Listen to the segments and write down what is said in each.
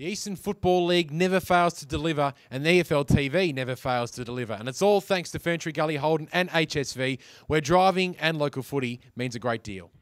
The Eastern Football League never fails to deliver, and the EFL TV never fails to deliver. And it's all thanks to Ferntree, Gully, Holden and HSV, where driving and local footy means a great deal.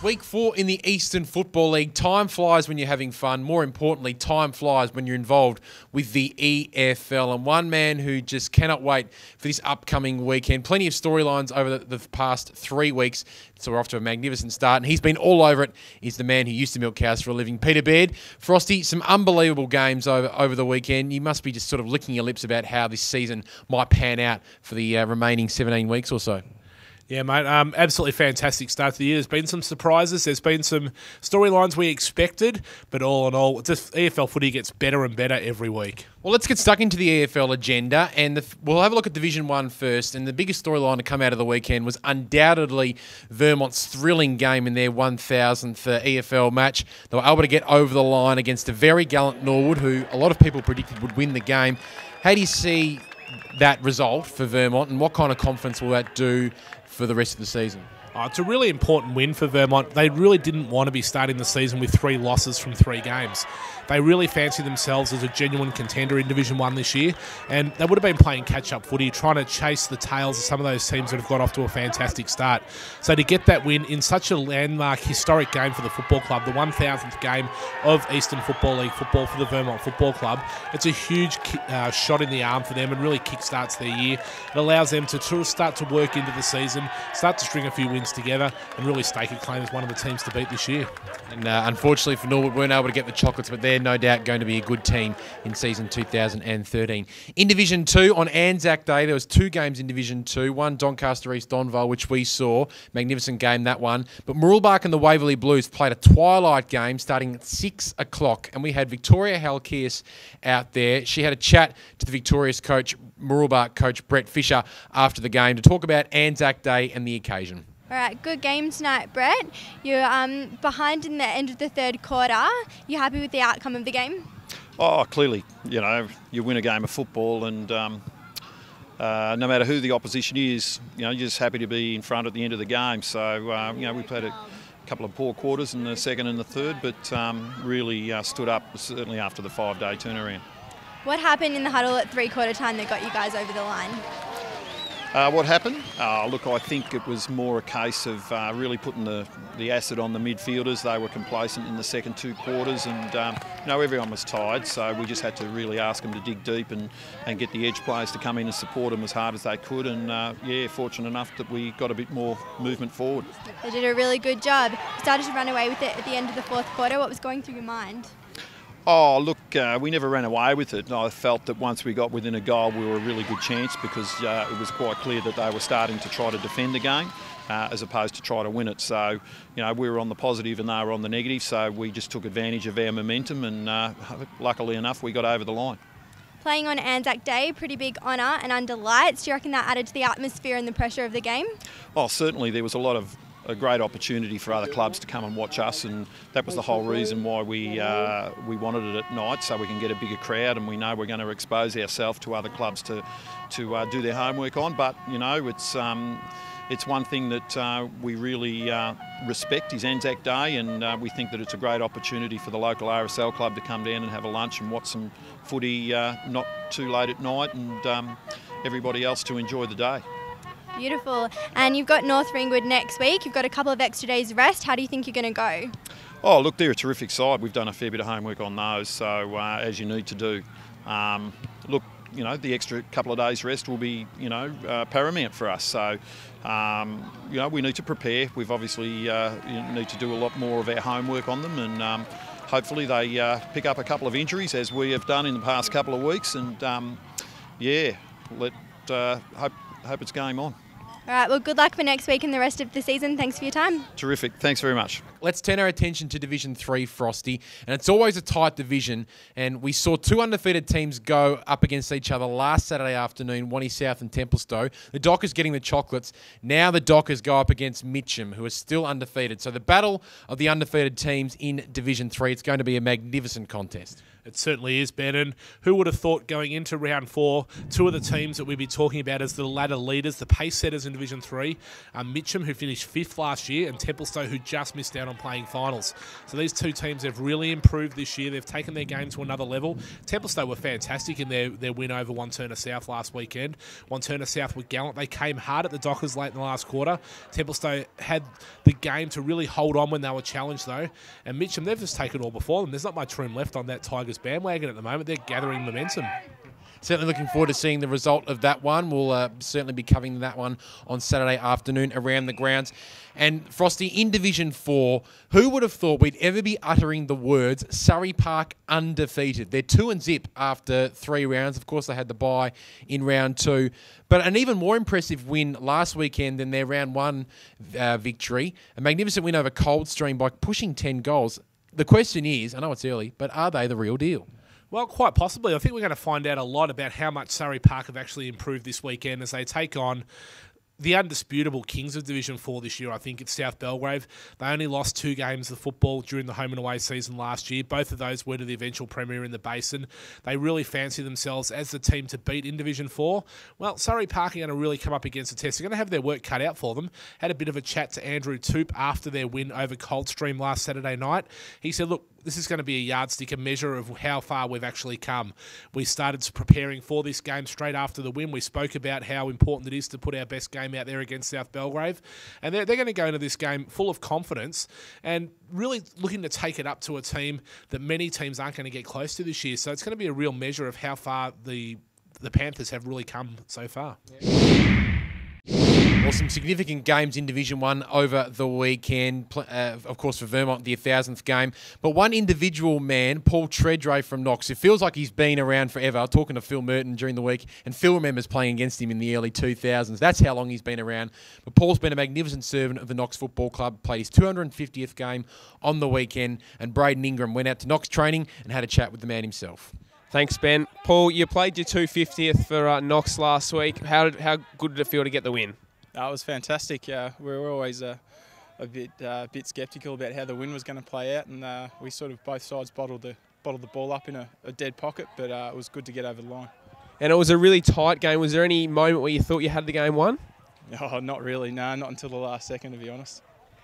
Week 4 in the Eastern Football League. Time flies when you're having fun. More importantly, time flies when you're involved with the EFL. And one man who just cannot wait for this upcoming weekend. Plenty of storylines over the past 3 weeks. So we're off to a magnificent start. And he's been all over it. He's the man who used to milk cows for a living. Peter Baird. Frosty, some unbelievable games over the weekend. You must be just sort of licking your lips about how this season might pan out for the remaining 17 weeks or so. Yeah, mate, absolutely fantastic start to the year. There's been some surprises. There's been some storylines we expected, but all in all, just EFL footy gets better and better every week. Well, let's get stuck into the EFL agenda, and we'll have a look at Division 1 first. And the biggest storyline to come out of the weekend was undoubtedly Vermont's thrilling game in their 1,000th EFL match. They were able to get over the line against a very gallant Norwood, who a lot of people predicted would win the game. How do you see that result for Vermont, and what kind of confidence will that do for the rest of the season? It's a really important win for Vermont. They really didn't want to be starting the season with 3 losses from 3 games. They really fancy themselves as a genuine contender in Division 1 this year, and they would have been playing catch-up footy, trying to chase the tails of some of those teams that have got off to a fantastic start. So to get that win in such a landmark, historic game for the football club, the 1,000th game of Eastern Football League football for the Vermont Football Club, it's a huge shot in the arm for them and really kick-starts their year. It allows them to start to work into the season, start to string a few wins together and really stake a claim as one of the teams to beat this year. And unfortunately for Norwood, weren't able to get the chocolates, but they're no doubt going to be a good team in season 2013. In Division 2, on Anzac Day, there was 2 games in Division 2. One, Doncaster East Donvale, which we saw. Magnificent game, that one. But Mooroolbark and the Waverley Blues played a twilight game starting at 6 o'clock. And we had Victoria Halkias out there. She had a chat to the victorious coach, Mooroolbark coach Brett Fisher, after the game to talk about Anzac Day and the occasion. All right, good game tonight, Brett. You're behind in the end of the third quarter. You happy with the outcome of the game? Oh, clearly. You know, you win a game of football and no matter who the opposition is, you know, you're just happy to be in front at the end of the game. So, you know, we played a couple of poor quarters in the second and the third, but really stood up, certainly after the 5-day turnaround. What happened in the huddle at three-quarter time that got you guys over the line? What happened? Look, I think it was more a case of really putting the acid on the midfielders. They were complacent in the second 2 quarters and, you know, everyone was tired, so we just had to really ask them to dig deep and get the edge players to come in and support them as hard as they could. And, yeah, fortunate enough that we got a bit more movement forward. They did a really good job. You started to run away with it at the end of the fourth quarter. What was going through your mind? Oh, look, we never ran away with it. I felt that once we got within a goal, we were a really good chance because it was quite clear that they were starting to try to defend the game as opposed to try to win it. So, you know, we were on the positive and they were on the negative, so we just took advantage of our momentum and luckily enough, we got over the line. Playing on Anzac Day, pretty big honour and under lights. Do you reckon that added to the atmosphere and the pressure of the game? Oh, certainly. There was a great opportunity for other clubs to come and watch us, and that was the whole reason why we wanted it at night, so we can get a bigger crowd, and we know we're going to expose ourselves to other clubs to do their homework on. But you know, it's one thing that we really respect is Anzac Day, and we think that it's a great opportunity for the local RSL club to come down and have a lunch and watch some footy not too late at night, and everybody else to enjoy the day. Beautiful. And you've got North Ringwood next week. You've got a couple of extra days rest. How do you think you're going to go? Oh, look, they're a terrific side. We've done a fair bit of homework on those, so as you need to do. Look, you know, the extra couple of days rest will be, you know, paramount for us. So, you know, we need to prepare. We've obviously need to do a lot more of our homework on them, and hopefully they pick up a couple of injuries as we have done in the past couple of weeks. And yeah, hope it's game on. All right, well, good luck for next week and the rest of the season. Thanks for your time. Terrific. Thanks very much. Let's turn our attention to Division 3, Frosty. And it's always a tight division. And we saw two undefeated teams go up against each other last Saturday afternoon, Wanty South and Templestowe. The Dockers getting the chocolates. Now the Dockers go up against Mitcham, who are still undefeated. So the battle of the undefeated teams in Division 3, it's going to be a magnificent contest. It certainly is, Ben. And who would have thought going into round 4, two of the teams that we'd be talking about as the ladder leaders, the pace setters in Division 3, are Mitcham, who finished 5th last year, and Templestowe, who just missed out on playing finals. So these two teams have really improved this year. They've taken their game to another level. Templestowe were fantastic in their win over Wanturna South last weekend. Wanturna South were gallant. They came hard at the Dockers late in the last quarter. Templestowe had the game to really hold on when they were challenged, though. And Mitcham, they've just taken all before them. There's not much room left on that Tigers bandwagon at the moment. They're gathering momentum. Certainly looking forward to seeing the result of that one. We'll certainly be covering that one on Saturday afternoon around the grounds. And Frosty, in Division 4, who would have thought we'd ever be uttering the words Surrey Park undefeated? They're 2-0 after 3 rounds. Of course, they had the bye in round 2. But an even more impressive win last weekend than their round 1 victory. A magnificent win over Coldstream by pushing 10 goals. The question is, I know it's early, but are they the real deal? Well, quite possibly. I think we're going to find out a lot about how much Surrey Park have actually improved this weekend as they take on the undisputable kings of Division 4 this year. I think it's South Belgrave. They only lost 2 games of football during the home and away season last year. Both of those were to the eventual premier in the Basin. They really fancy themselves as the team to beat in Division 4. Well, Surrey Park are going to really come up against the test. They're going to have their work cut out for them. Had a bit of a chat to Andrew Toop after their win over Coldstream last Saturday night. He said, look, this is going to be a yardstick, a measure of how far we've actually come. We started preparing for this game straight after the win. We spoke about how important it is to put our best game out there against South Belgrave. And they're going to go into this game full of confidence and really looking to take it up to a team that many teams aren't going to get close to this year. So it's going to be a real measure of how far the Panthers have really come so far. Well, some significant games in Division 1 over the weekend. Of course, for Vermont, the 1,000th game. But one individual man, Paul Tredray from Knox, it feels like he's been around forever. Talking to Phil Merton during the week, and Phil remembers playing against him in the early 2000s. That's how long he's been around. But Paul's been a magnificent servant of the Knox Football Club, played his 250th game on the weekend, and Braden Ingram went out to Knox training and had a chat with the man himself. Thanks, Ben. Paul, you played your 250th for Knox last week. How good did it feel to get the win? It was fantastic. We were always a bit sceptical about how the win was going to play out, and we sort of both sides bottled the ball up in a dead pocket, but it was good to get over the line. And it was a really tight game. Was there any moment where you thought you had the game won? Oh, not really. No, not until the last second, to be honest.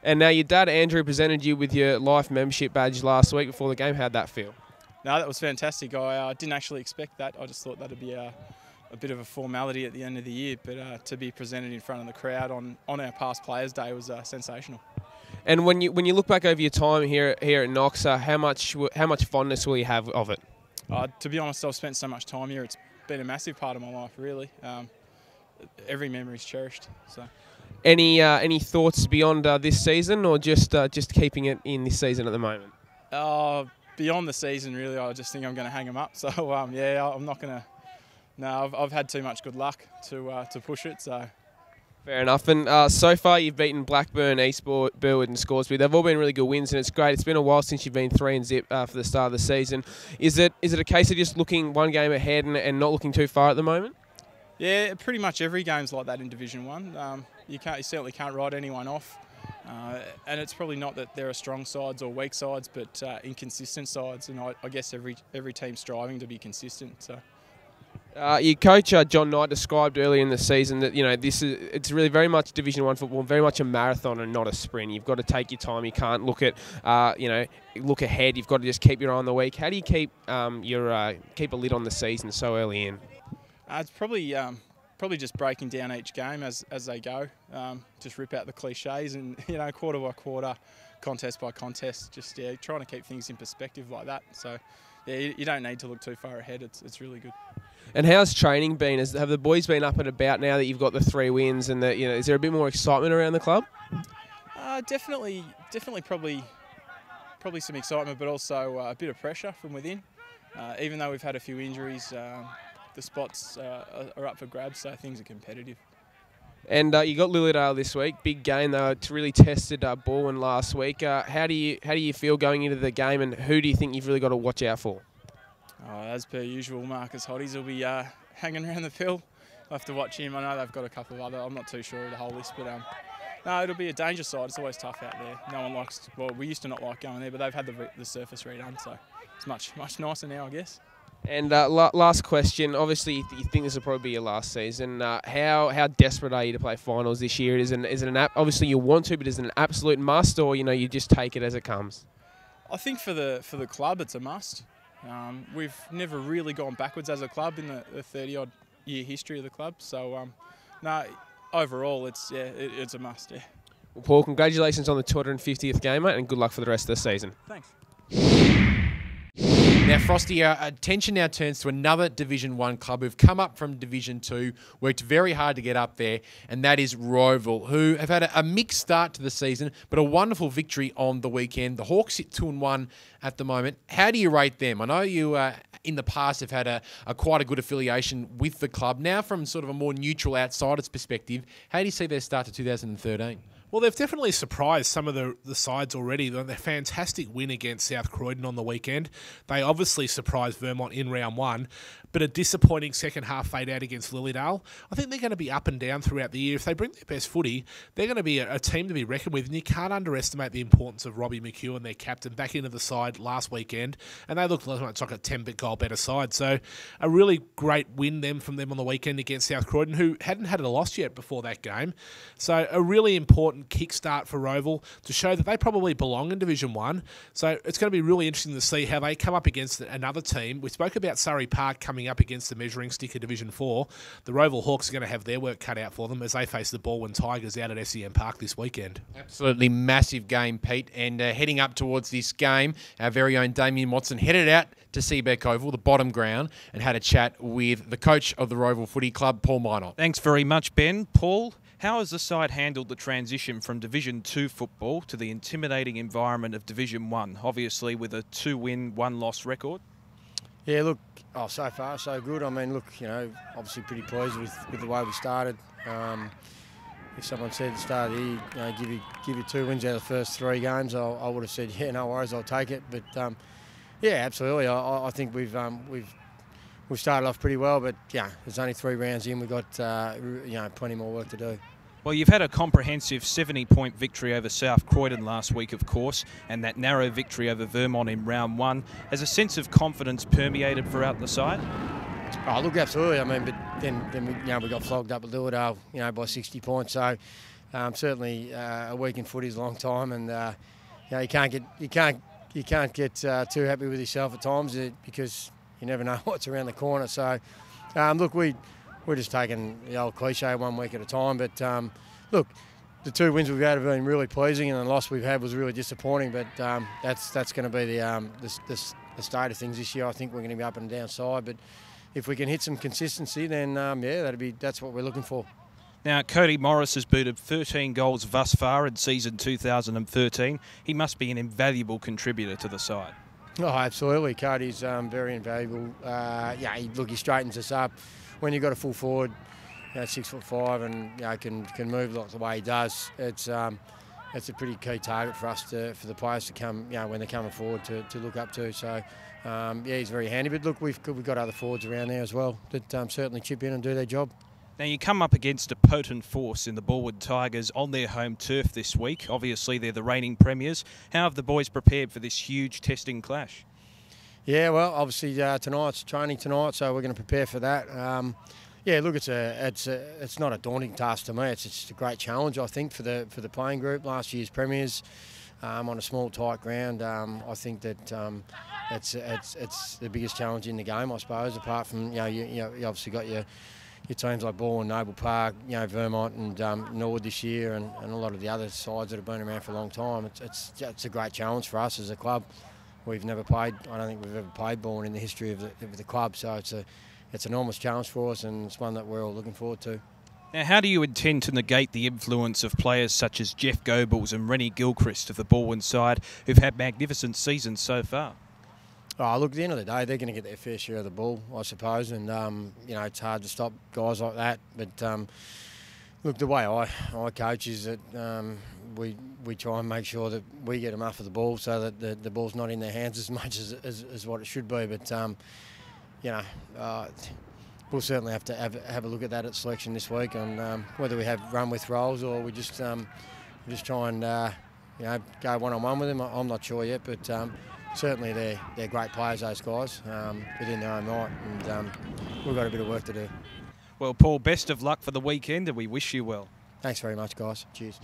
And now your dad, Andrew, presented you with your life membership badge last week before the game. How'd that feel? No, that was fantastic. I didn't actually expect that. I just thought that'd be a bit of a formality at the end of the year, but to be presented in front of the crowd on our past Players' Day was sensational. And when you look back over your time here at Knox, how much fondness will you have of it? To be honest, I've spent so much time here. It's been a massive part of my life, really. Every memory is cherished. So, any thoughts beyond this season, or just keeping it in this season at the moment? Beyond the season, really, I just think I'm going to hang them up. So yeah, I'm not going to. No, I've had too much good luck to push it. So fair enough. And so far, you've beaten Blackburn, Eastbourne, Burwood, and Scoresby. They've all been really good wins, and it's great. It's been a while since you've been 3-0 for the start of the season. Is it a case of just looking one game ahead and not looking too far at the moment? Yeah, pretty much every game's like that in Division 1. You certainly can't write anyone off. And it's probably not that there are strong sides or weak sides, but inconsistent sides. And I guess every team's striving to be consistent. So. Your coach John Knight described earlier in the season that it's really very much Division 1 football, very much a marathon and not a sprint. You've got to take your time. You can't look at look ahead. You've got to just keep your eye on the week. How do you keep keep a lid on the season so early in? It's probably just breaking down each game as they go. Just rip out the cliches and quarter by quarter, contest by contest. Just trying to keep things in perspective like that. So yeah, you don't need to look too far ahead. It's really good. And how's training been? Have the boys been up and about now that you've got the 3 wins? And is there a bit more excitement around the club? Definitely, probably some excitement, but also a bit of pressure from within. Even though we've had a few injuries, the spots are up for grabs, so things are competitive. And you got Lilydale this week, big game. They really tested Baldwin last week. How do you feel going into the game, and who do you think you've really got to watch out for? Oh, as per usual, Marcus Hotties will be hanging around the field. I'll have to watch him. I know they've got a couple of other. I'm not too sure of the whole list, but no, it'll be a danger side. It's always tough out there. No one likes. Well, we used to not like going there, but they've had the surface redone, so it's much nicer now, I guess. And last question. Obviously, you think this will probably be your last season. How desperate are you to play finals this year? Is it an obviously you want to, but is it an absolute must, or you just take it as it comes? I think for the club, it's a must. We've never really gone backwards as a club in the 30-odd year history of the club. So no, overall, it's a must. Yeah. Well, Paul, congratulations on the 250th game, mate, and good luck for the rest of the season. Thanks. Now, Frosty, our attention now turns to another Division 1 club who've come up from Division 2, worked very hard to get up there, and that is Roeville, who have had a mixed start to the season, but a wonderful victory on the weekend. The Hawks sit 2-1 at the moment. How do you rate them? I know you, in the past, have had quite a good affiliation with the club. Now, from sort of a more neutral outsider's perspective, how do you see their start to 2013? Well, they've definitely surprised some of the sides already. Their fantastic win against South Croydon on the weekend. They obviously surprised Vermont in round 1, but a disappointing second half fade out against Lilydale. I think they're going to be up and down throughout the year. If they bring their best footy, they're going to be a team to be reckoned with, and you can't underestimate the importance of Robbie McEwen, their captain, back into the side last weekend, and they looked like it's like a 10-goal better side. So a really great win from them on the weekend against South Croydon, who hadn't had a loss yet before that game. So a really important kickstart for Roeville to show that they probably belong in Division 1. So it's going to be really interesting to see how they come up against another team. We spoke about Surrey Park coming up against the measuring stick of Division 4. The Roeville Hawks are going to have their work cut out for them as they face the Baldwin Tigers out at SEM Park this weekend. Absolutely massive game, Pete. And heading up towards this game, our very own Damien Watson headed out to Seabeck Oval, the bottom ground, and had a chat with the coach of the Roeville Footy Club, Paul Minot. Thanks very much, Ben. Paul, how has the side handled the transition from Division 2 football to the intimidating environment of Division 1, obviously with a 2-win, 1-loss record? Yeah, look, so far so good. I mean, look, obviously pretty pleased with the way we started. If someone said at the start of the year, give you 2 wins out of the first 3 games, I would have said, yeah, no worries, I'll take it. But yeah, absolutely. I think we've started off pretty well, but yeah, there's only 3 rounds in. We've got plenty more work to do. Well, you've had a comprehensive 70-point victory over South Croydon last week, of course, and that narrow victory over Vermont in round 1. Has a sense of confidence permeated throughout the side? Oh, look, absolutely. I mean, but then we got flogged up at Lilydale, by 60 points. So certainly a week in footy is a long time, and you can't get too happy with yourself at times because you never know what's around the corner. So look, we're just taking the old cliche 1 week at a time. But look, the 2 wins we've had have been really pleasing, and the loss we've had was really disappointing. But that's going to be the state of things this year. I think we're going to be up and down side, but if we can hit some consistency, then that's what we're looking for. Now, Cody Morris has booted 13 goals thus far in season 2013. He must be an invaluable contributor to the side. Oh, absolutely. Cody's very invaluable. He straightens us up. When you've got a full forward, 6'5", and can move like the way he does, it's a pretty key target for us for the players to come, when they're coming forward to look up to. So, he's very handy. But look, we've got other forwards around there as well that certainly chip in and do their job. Now, you come up against a potent force in the Baldwin Tigers on their home turf this week. Obviously, they're the reigning premiers. How have the boys prepared for this huge testing clash? Yeah, well, obviously tonight's training tonight, so we're going to prepare for that. Look, it's not a daunting task to me. It's just a great challenge, I think, for the playing group. Last year's premiers on a small, tight ground. I think that it's the biggest challenge in the game, I suppose. Apart from you obviously got your teams like Baldwin, Noble Park, Vermont and Norwood this year, and a lot of the other sides that have been around for a long time. It's a great challenge for us as a club. We've never played. I don't think we've ever played Baldwin in the history of the club. So it's an enormous challenge for us, and it's one that we're all looking forward to. Now, how do you intend to negate the influence of players such as Jeff Goebbels and Rennie Gilchrist of the Baldwin side, who've had magnificent seasons so far? Oh, look, at the end of the day, they're going to get their fair share of the ball, I suppose, and it's hard to stop guys like that. But Look, the way I coach is that we try and make sure that we get them after the ball so that the ball's not in their hands as much as what it should be. But, you know, we'll certainly have to have a look at that at selection this week on whether we have run with roles or we just try and, you know, go one-on-one with them. I'm not sure yet, but certainly they're great players, those guys, within their own right, and we've got a bit of work to do. Well, Paul, best of luck for the weekend, and we wish you well. Thanks very much, guys. Cheers.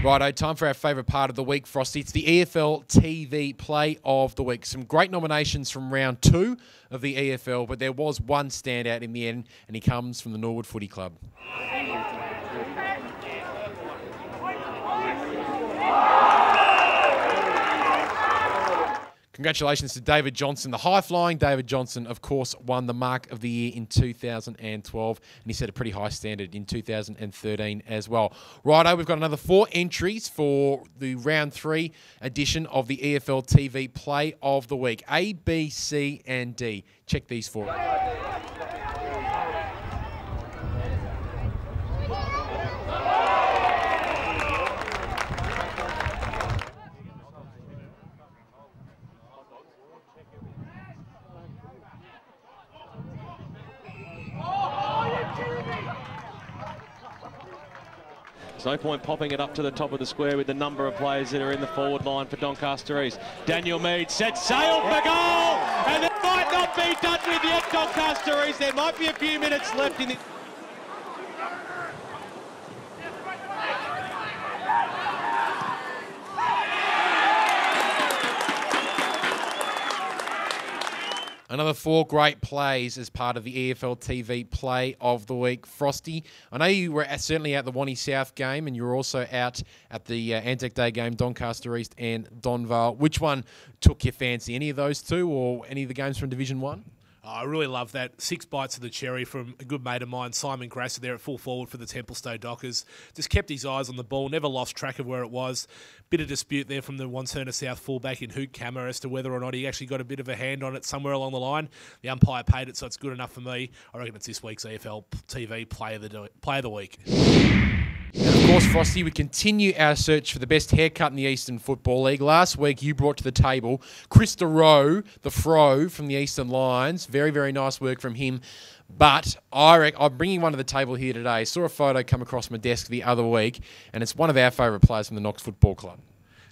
Righto, time for our favourite part of the week, Frosty. It's the EFL TV Play of the Week. Some great nominations from round 2 of the EFL, but there was one standout in the end, and he comes from the Norwood Footy Club. Congratulations to David Johnson. The high-flying David Johnson, of course, won the Mark of the Year in 2012, and he set a pretty high standard in 2013 as well. Righto, we've got another 4 entries for the round 3 edition of the EFL TV Play of the Week. A, B, C, and D. Check these 4. There's no point popping it up to the top of the square with the number of players that are in the forward line for Doncaster East. Daniel Mead sets sail for goal, and it might not be done with yet, Doncaster East. There might be a few minutes left in the... Another 4 great plays as part of the EFL TV Play of the Week. Frosty, I know you were certainly at the Wani South game, and you were also out at the Anzac Day game, Doncaster East and Donvale. Which one took your fancy? Any of those 2 or any of the games from Division 1? I really love that. 6 bites of the cherry from a good mate of mine, Simon Grasser, there at full forward for the Templestowe Dockers. Just kept his eyes on the ball, never lost track of where it was. Bit of dispute there from the Wansurna South fullback in Hoot Kammer as to whether or not he actually got a bit of a hand on it somewhere along the line. The umpire paid it, so it's good enough for me. I reckon it's this week's EFL TV Play of the Week. And of course, Frosty, we continue our search for the best haircut in the Eastern Football League. Last week, you brought to the table Krista Rowe, the Fro from the Eastern Lions. Very, very nice work from him. But I'm bringing one to the table here today. I saw a photo come across my desk the other week, and it's one of our favourite players from the Knox Football Club.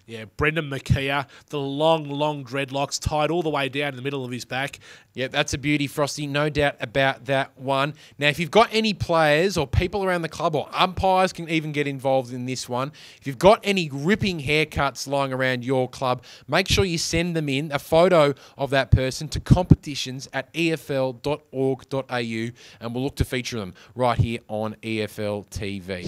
Yeah, Brendan McKeer, the long dreadlocks tied all the way down in the middle of his back. Yeah, that's a beauty, Frosty. No doubt about that one. Now, if you've got any players or people around the club or umpires can even get involved in this one, if you've got any ripping haircuts lying around your club, make sure you send them in, a photo of that person, to competitions@efl.org.au, and we'll look to feature them right here on EFL TV.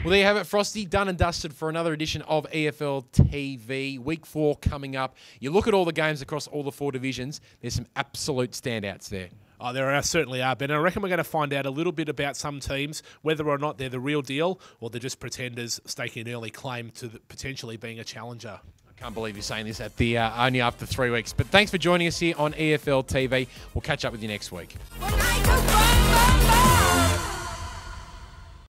Well, there you have it, Frosty. Done and dusted for another edition of EFL TV. Week 4 coming up. You look at all the games across all the 4 divisions, there's some absolute standouts there. Oh, there certainly are, Ben. I reckon we're going to find out a little bit about some teams, whether or not they're the real deal or they're just pretenders staking an early claim to potentially being a challenger. I can't believe you're saying this at the only after 3 weeks. But thanks for joining us here on EFL TV. We'll catch up with you next week.